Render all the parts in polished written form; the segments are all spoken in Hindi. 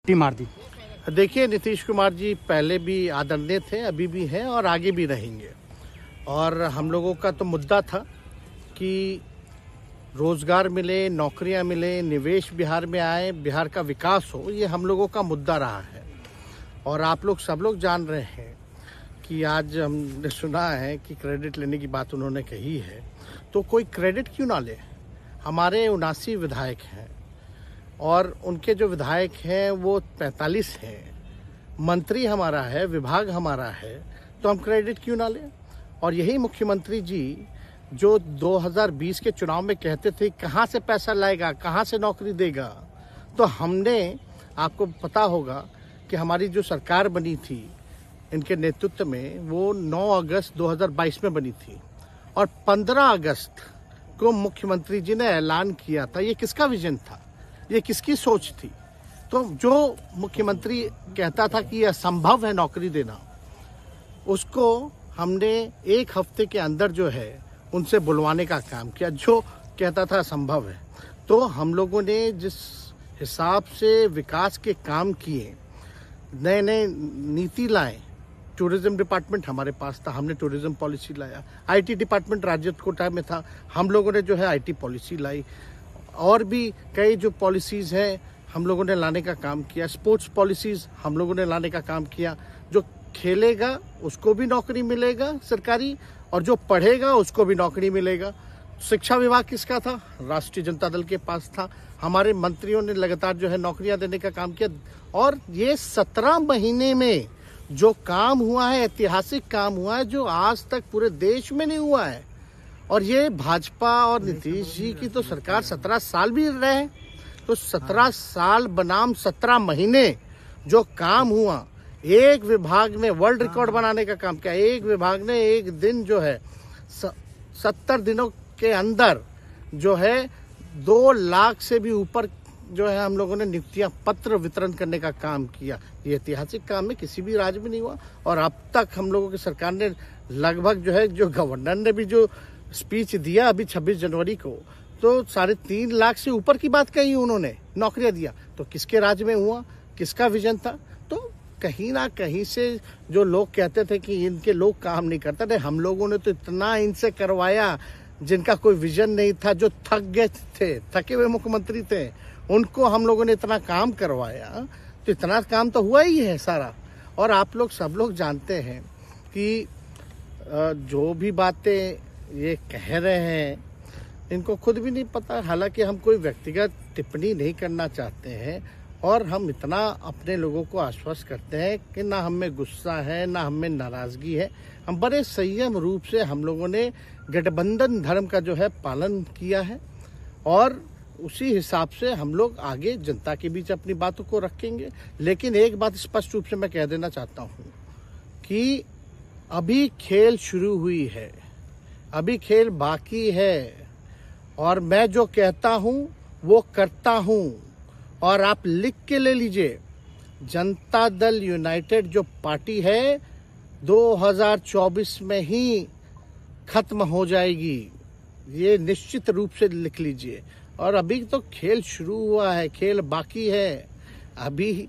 मार दी। देखिए, नीतीश कुमार जी पहले भी आदरणीय थे, अभी भी हैं और आगे भी रहेंगे। और हम लोगों का तो मुद्दा था कि रोजगार मिले, नौकरियां मिले, निवेश बिहार में आए, बिहार का विकास हो, ये हम लोगों का मुद्दा रहा है। और आप लोग सब लोग जान रहे हैं कि आज हमने सुना है कि क्रेडिट लेने की बात उन्होंने कही है, तो कोई क्रेडिट क्यों ना ले। हमारे 79 विधायक हैं और उनके जो विधायक हैं वो 45 हैं, मंत्री हमारा है, विभाग हमारा है, तो हम क्रेडिट क्यों ना लें। और यही मुख्यमंत्री जी जो 2020 के चुनाव में कहते थे कहाँ से पैसा लाएगा, कहाँ से नौकरी देगा, तो हमने, आपको पता होगा कि हमारी जो सरकार बनी थी इनके नेतृत्व में, वो 9 अगस्त 2022 में बनी थी और 15 अगस्त को मुख्यमंत्री जी ने ऐलान किया था। ये किसका विजन था, ये किसकी सोच थी। तो जो मुख्यमंत्री कहता था कि यह असंभव है नौकरी देना, उसको हमने एक हफ्ते के अंदर जो है उनसे बुलवाने का काम किया, जो कहता था असंभव है। तो हम लोगों ने जिस हिसाब से विकास के काम किए, नए नए नीति लाए, टूरिज्म डिपार्टमेंट हमारे पास था, हमने टूरिज्म पॉलिसी लाया। आईटी डिपार्टमेंट राज्य कोटा में था, हम लोगों ने जो है आईटी पॉलिसी लाई। और भी कई जो पॉलिसीज हैं हम लोगों ने लाने का काम किया। स्पोर्ट्स पॉलिसीज हम लोगों ने लाने का काम किया। जो खेलेगा उसको भी नौकरी मिलेगा सरकारी, और जो पढ़ेगा उसको भी नौकरी मिलेगा। शिक्षा विभाग किसका था, राष्ट्रीय जनता दल के पास था। हमारे मंत्रियों ने लगातार जो है नौकरियां देने का काम किया। और ये 17 महीने में जो काम हुआ है, ऐतिहासिक काम हुआ है, जो आज तक पूरे देश में नहीं हुआ है। और ये भाजपा और नीतीश जी की तो सरकार 17 साल भी रहे, तो 17 साल बनाम 17 महीने जो काम हुआ, एक विभाग ने वर्ल्ड रिकॉर्ड बनाने का काम किया। एक विभाग ने एक दिन जो है 70 दिनों के अंदर जो है 2 लाख से भी ऊपर जो है हम लोगों ने नियुक्तियां पत्र वितरण करने का काम किया। ये ऐतिहासिक काम है, किसी भी राज्य में नहीं हुआ। और अब तक हम लोगों की सरकार ने लगभग जो है, जो गवर्नर ने भी जो स्पीच दिया अभी 26 जनवरी को, तो 3.5 लाख से ऊपर की बात कही उन्होंने, नौकरियां दिया। तो किसके राज्य में हुआ, किसका विजन था। तो कहीं ना कहीं से जो लोग कहते थे कि इनके लोग काम नहीं करते थे, हम लोगों ने तो इतना इनसे करवाया जिनका कोई विजन नहीं था, जो थक गए थे, थके हुए मुख्यमंत्री थे, उनको हम लोगों ने इतना काम करवाया। तो इतना काम तो हुआ ही है सारा। और आप लोग सब लोग जानते हैं कि जो भी बातें ये कह रहे हैं इनको खुद भी नहीं पता। हालांकि हम कोई व्यक्तिगत टिप्पणी नहीं करना चाहते हैं और हम इतना अपने लोगों को आश्वस्त करते हैं कि ना हमें गुस्सा है, ना हमें नाराजगी है। हम बड़े संयम रूप से हम लोगों ने गठबंधन धर्म का जो है पालन किया है और उसी हिसाब से हम लोग आगे जनता के बीच अपनी बातों को रखेंगे। लेकिन एक बात स्पष्ट रूप से मैं कह देना चाहता हूं कि अभी खेल शुरू हुई है, अभी खेल बाकी है। और मैं जो कहता हूं वो करता हूं। और आप लिख के ले लीजिए, जनता दल यूनाइटेड जो पार्टी है 2024 में ही खत्म हो जाएगी, ये निश्चित रूप से लिख लीजिए। और अभी तो खेल शुरू हुआ है, खेल बाकी है। अभी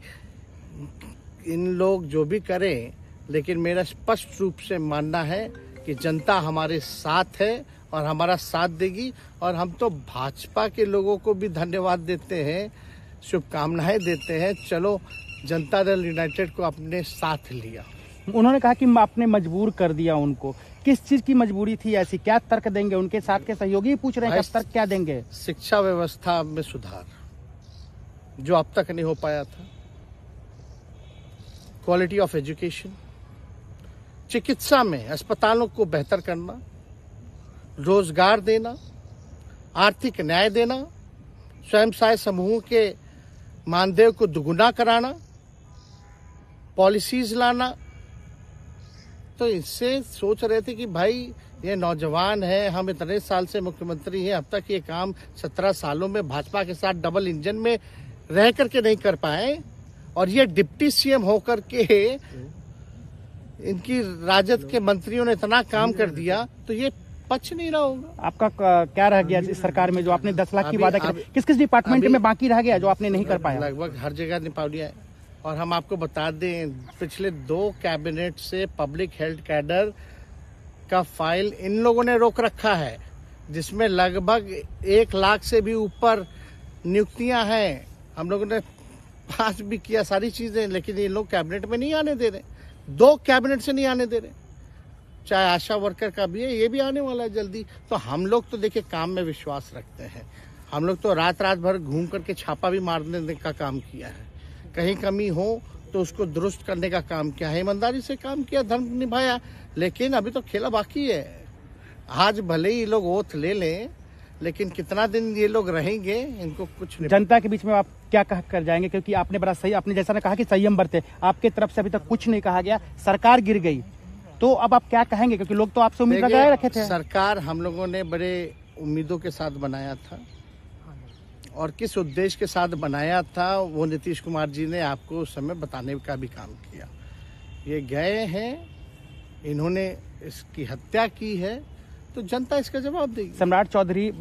इन लोग जो भी करें, लेकिन मेरा स्पष्ट रूप से मानना है कि जनता हमारे साथ है और हमारा साथ देगी। और हम तो भाजपा के लोगों को भी धन्यवाद देते हैं, शुभकामनाएं देते हैं। चलो, जनता दल यूनाइटेड को अपने साथ लिया। उन्होंने कहा कि आपने मजबूर कर दिया उनको। किस चीज की मजबूरी थी ऐसी, क्या तर्क देंगे? उनके साथ के सहयोगी पूछ रहे हैं, क्या तर्क क्या देंगे? शिक्षा व्यवस्था में सुधार जो अब तक नहीं हो पाया था, क्वालिटी ऑफ एजुकेशन, चिकित्सा में अस्पतालों को बेहतर करना, रोजगार देना, आर्थिक न्याय देना, स्वयं सहायता समूह के मानदेय को दुगुना कराना, पॉलिसीज लाना। तो इससे सोच रहे थे कि भाई ये नौजवान है, हम इतने साल से मुख्यमंत्री हैं, अब तक ये काम 17 सालों में भाजपा के साथ डबल इंजन में रह करके नहीं कर पाए, और ये डिप्टी सीएम होकर के इनकी राजद के मंत्रियों ने इतना काम कर दिया, तो ये पच नहीं रहा होगा। आपका क्या रह गया इस सरकार में जो आपने 10 लाख की वादा किया? किस किस डिपार्टमेंट में बाकी रह गया जो आपने नहीं कर पाया? लगभग हर जगह निपा दिया है। और हम आपको बता दें, पिछले 2 कैबिनेट से पब्लिक हेल्थ कैडर का फाइल इन लोगों ने रोक रखा है, जिसमें लगभग 1 लाख से भी ऊपर नियुक्तियां हैं। हम लोगों ने पास भी किया सारी चीजें, लेकिन ये लोग कैबिनेट में नहीं आने दे रहे। 2 कैबिनेट से नहीं आने दे रहे। चाहे आशा वर्कर का भी है, ये भी आने वाला है जल्दी। तो हम लोग तो देखिए काम में विश्वास रखते हैं। हम लोग तो रात भर घूम करके छापा भी मारने का काम किया है। कहीं कमी हो तो उसको दुरुस्त करने का काम किया है, ईमानदारी से काम किया, धर्म निभाया। लेकिन अभी तो खेला बाकी है। आज भले ही ये लोग ओथ ले लें, लेकिन कितना दिन ये लोग रहेंगे, इनको कुछ नहीं। जनता के बीच में आप क्या कह कर जाएंगे, क्योंकि आपने बड़ा सही, आपने जैसा ने कहा कि संयम बरते, आपके तरफ से अभी तक कुछ नहीं कहा गया, सरकार गिर गई, तो अब आप क्या कहेंगे, क्योंकि लोग तो आपसे उम्मीद लगाए रखे थे। सरकार हम लोगों ने बड़े उम्मीदों के साथ बनाया था, और किस उद्देश्य के साथ बनाया था वो नीतीश कुमार जी ने आपको उस समय बताने का भी काम किया। ये गए हैं, इन्होंने इसकी हत्या की है, तो जनता इसका जवाब देगी। सम्राट चौधरी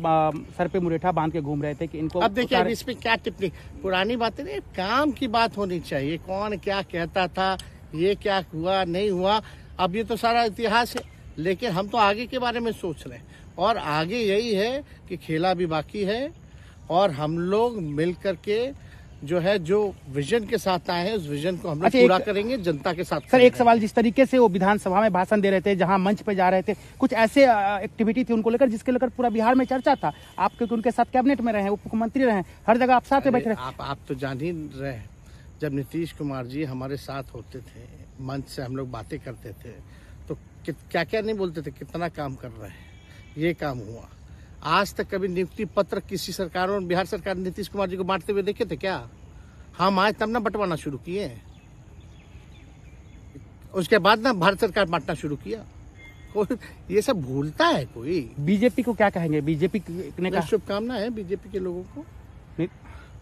सर पे मुरेठा बांध के घूम रहे थे कि इनको अब देखिए, अब इसमें क्या टिप्पणी, पुरानी बातें नहीं, काम की बात होनी चाहिए। कौन क्या कहता था, ये क्या हुआ नहीं हुआ, अब ये तो सारा इतिहास है। लेकिन हम तो आगे के बारे में सोच रहे हैं, और आगे यही है कि खेला भी बाकी है, और हम लोग मिल करके जो है, जो विजन के साथ आए हैं, उस विजन को हम लोग पूरा करेंगे जनता के साथ। सर, एक सवाल, जिस तरीके से वो विधानसभा में भाषण दे रहे थे, जहां मंच पे जा रहे थे, कुछ ऐसे एक्टिविटी थी उनको लेकर जिसके लेकर पूरा बिहार में चर्चा था। आप क्योंकि उनके साथ कैबिनेट में रहे, उप मुख्यमंत्री रहे, हर जगह आप साथ में बैठे रहे। आप तो जान ही रहे हैं, जब नीतीश कुमार जी हमारे साथ होते थे, मंच से हम लोग बातें करते थे, तो क्या क्या नहीं बोलते थे, कितना काम कर रहे हैं, ये काम हुआ। आज तक कभी नियुक्ति पत्र किसी सरकारों, बिहार सरकार नीतीश कुमार जी को बांटते हुए देखे थे क्या? हम आए तब ना बंटवाना शुरू किए, उसके बाद ना भारत सरकार बांटना शुरू किया। कोई ये सब भूलता है कोई? बीजेपी को क्या कहेंगे? बीजेपी ने कहा शुभकामना है बीजेपी के लोगों को,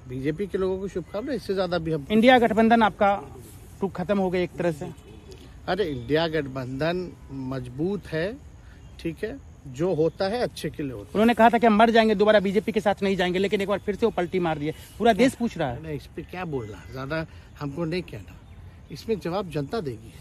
बीजेपी के लोगों को शुभकामना। इससे ज्यादा भी हम, इंडिया गठबंधन आपका टूक खत्म हो गया एक तरह से। अरे इंडिया गठबंधन मजबूत है, ठीक है, जो होता है अच्छे के लिए होता है। उन्होंने कहा था कि हम मर जाएंगे, दोबारा बीजेपी के साथ नहीं जाएंगे, लेकिन एक बार फिर से वो पलटी मार दिए। पूरा देश पूछ रहा है। इस पे क्या बोलना, ज्यादा हमको नहीं कहना, इसमें जवाब जनता देगी।